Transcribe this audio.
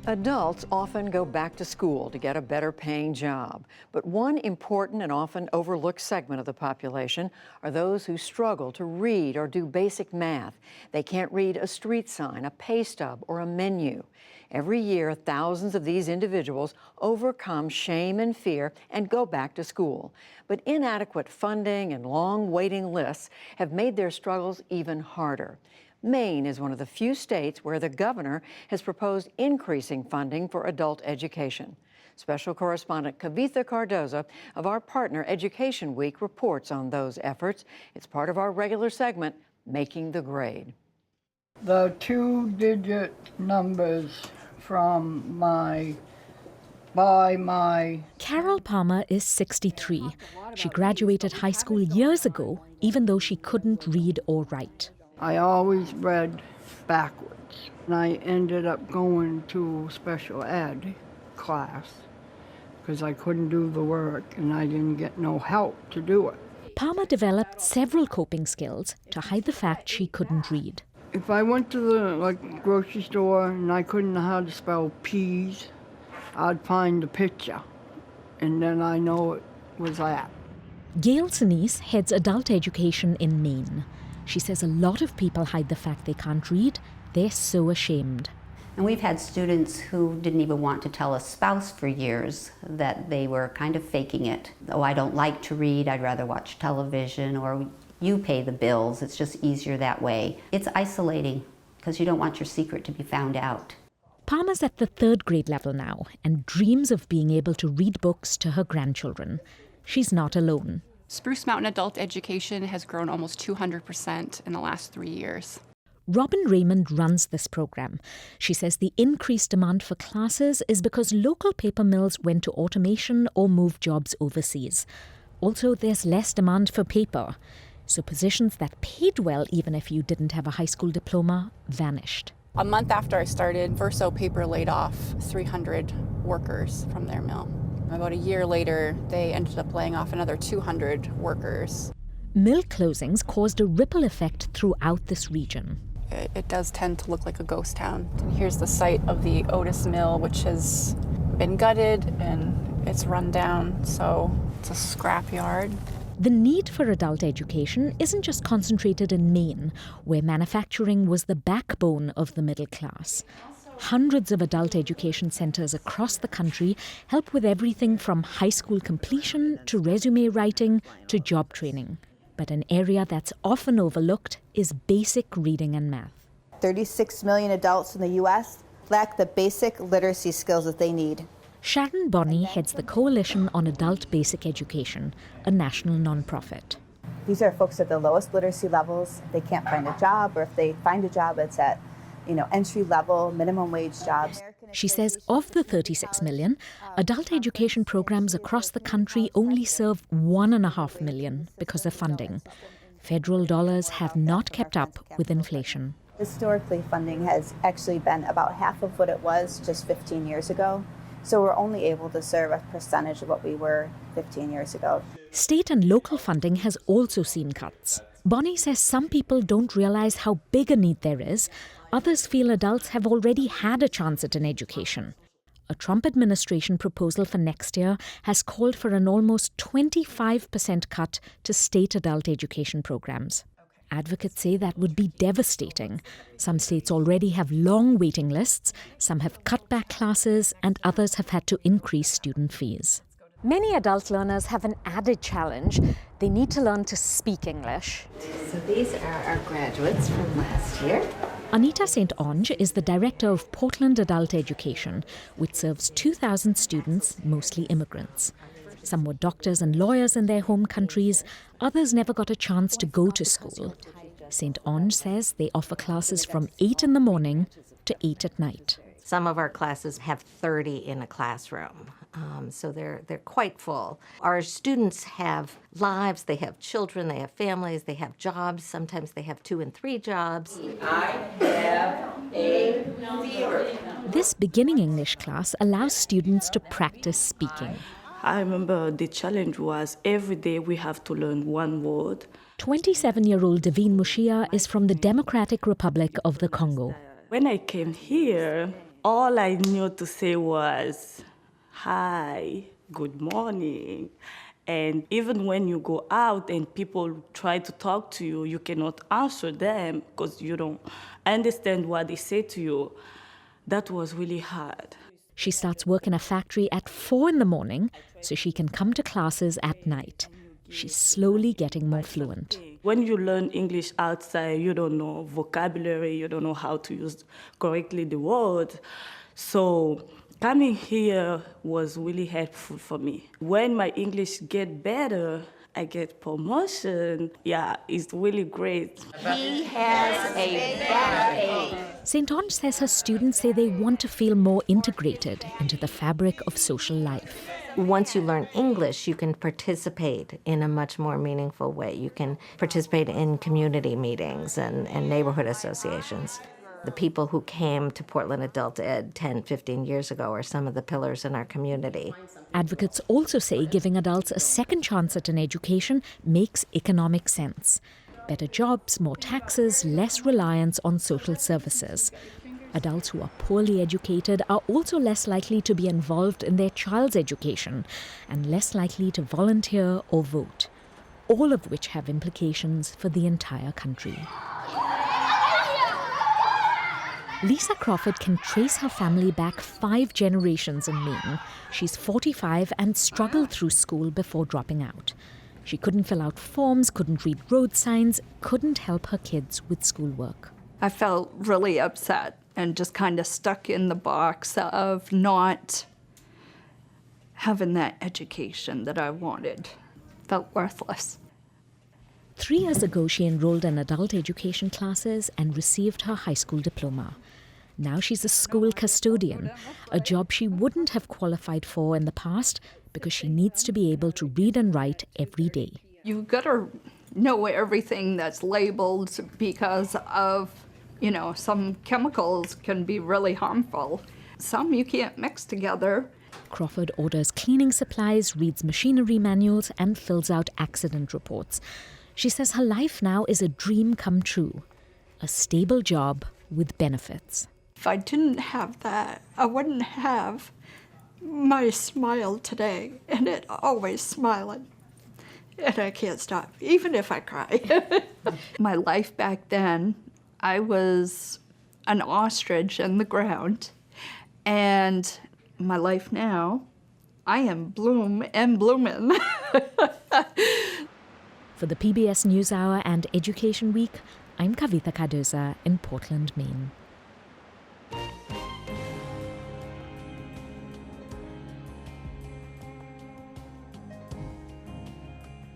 Adults often go back to school to get a better paying job. But one important and often overlooked segment of the population are those who struggle to read or do basic math. They can't read a street sign, a pay stub, or a menu. Every year, thousands of these individuals overcome shame and fear and go back to school. But inadequate funding and long waiting lists have made their struggles even harder. Maine is one of the few states where the governor has proposed increasing funding for adult education. Special correspondent Kavitha Cardoza of our partner Education Week reports on those efforts. It's part of our regular segment, Making the Grade. The two-digit numbers from Carol Palmer is 63. She graduated high school years ago, even though she couldn't read or write. I always read backwards, and I ended up going to special ed class because I couldn't do the work and I didn't get no help to do it. Palmer developed several coping skills to hide the fact she couldn't read. If I went to the grocery store and I couldn't know how to spell peas, I'd find the picture, and then I know it was that. Gail Sinise heads adult education in Maine. She says a lot of people hide the fact they can't read. They're so ashamed. And we've had students who didn't even want to tell a spouse for years that they were kind of faking it. Oh, I don't like to read, I'd rather watch television, or you pay the bills, it's just easier that way. It's isolating because you don't want your secret to be found out. Palmer's at the third grade level now and dreams of being able to read books to her grandchildren. She's not alone. Spruce Mountain Adult Education has grown almost 200% in the last 3 years. Robin Raymond runs this program. She says the increased demand for classes is because local paper mills went to automation or moved jobs overseas. Also, there's less demand for paper. So positions that paid well, even if you didn't have a high school diploma, vanished. A month after I started, Verso Paper laid off 300 workers from their mill. About a year later, they ended up laying off another 200 workers. Mill closings caused a ripple effect throughout this region. It does tend to look like a ghost town. Here's the site of the Otis Mill, which has been gutted and it's run down, so it's a scrapyard. The need for adult education isn't just concentrated in Maine, where manufacturing was the backbone of the middle class. Hundreds of adult education centers across the country help with everything from high school completion to resume writing to job training. But an area that's often overlooked is basic reading and math. 36 million adults in the U.S. lack the basic literacy skills that they need. Sharon Bonney heads the Coalition on Adult Basic Education, a national nonprofit. These are folks at the lowest literacy levels. They can't find a job, or if they find a job, it's at entry-level, minimum wage jobs. She says of the 36 million, adult education programs across the country only serve 1.5 million because of funding. Federal dollars have not kept up with inflation. Historically, funding has actually been about half of what it was just 15 years ago. So we're only able to serve a percentage of what we were 15 years ago. State and local funding has also seen cuts. Bonnie says some people don't realize how big a need there is. Others feel adults have already had a chance at an education. A Trump administration proposal for next year has called for an almost 25% cut to state adult education programs. Advocates say that would be devastating. Some states already have long waiting lists, some have cut back classes, and others have had to increase student fees. Many adult learners have an added challenge. They need to learn to speak English. So these are our graduates from last year. Anita St. Onge is the director of Portland Adult Education, which serves 2,000 students, mostly immigrants. Some were doctors and lawyers in their home countries. Others never got a chance to go to school. St. Onge says they offer classes from 8 in the morning to 8 at night. Some of our classes have 30 in a classroom, so they're quite full. Our students have lives, they have children, they have families, they have jobs. Sometimes they have 2 and 3 jobs. I have a fever. This beginning English class allows students to practice speaking. I remember the challenge was every day we have to learn one word. 27-year-old Davine Mushia is from the Democratic Republic of the Congo. When I came here, all I knew to say was, hi, good morning. And even when you go out and people try to talk to you, you cannot answer them because you don't understand what they say to you. That was really hard. She starts work in a factory at 4 in the morning so she can come to classes at night. She's slowly getting more fluent. When you learn English outside, you don't know vocabulary, you don't know how to use correctly the words. So coming here was really helpful for me. When my English get better, I get promotion. Yeah, it's really great. He has a backache. St. Ange says her students say they want to feel more integrated into the fabric of social life. Once you learn English, you can participate in a much more meaningful way. You can participate in community meetings and neighborhood associations. The people who came to Portland Adult Ed 10, 15 years ago are some of the pillars in our community. Advocates also say giving adults a second chance at an education makes economic sense. Better jobs, more taxes, less reliance on social services. Adults who are poorly educated are also less likely to be involved in their child's education and less likely to volunteer or vote, all of which have implications for the entire country. Lisa Crawford can trace her family back 5 generations in Maine. She's 45 and struggled through school before dropping out. She couldn't fill out forms, couldn't read road signs, couldn't help her kids with schoolwork. I felt really upset and just kind of stuck in the box of not having that education that I wanted. Felt worthless. 3 years ago, she enrolled in adult education classes and received her high school diploma. Now she's a school custodian, a job she wouldn't have qualified for in the past because she needs to be able to read and write every day. You've got to know everything that's labeled because of, some chemicals can be really harmful. Some you can't mix together. Crawford orders cleaning supplies, reads machinery manuals, and fills out accident reports. She says her life now is a dream come true, a stable job with benefits. If I didn't have that, I wouldn't have my smile today, and it always smiling. And I can't stop, even if I cry. My life back then, I was an ostrich in the ground, and my life now, I am bloom and bloomin'. For the PBS NewsHour and Education Week, I'm Kavitha Cardoza in Portland, Maine.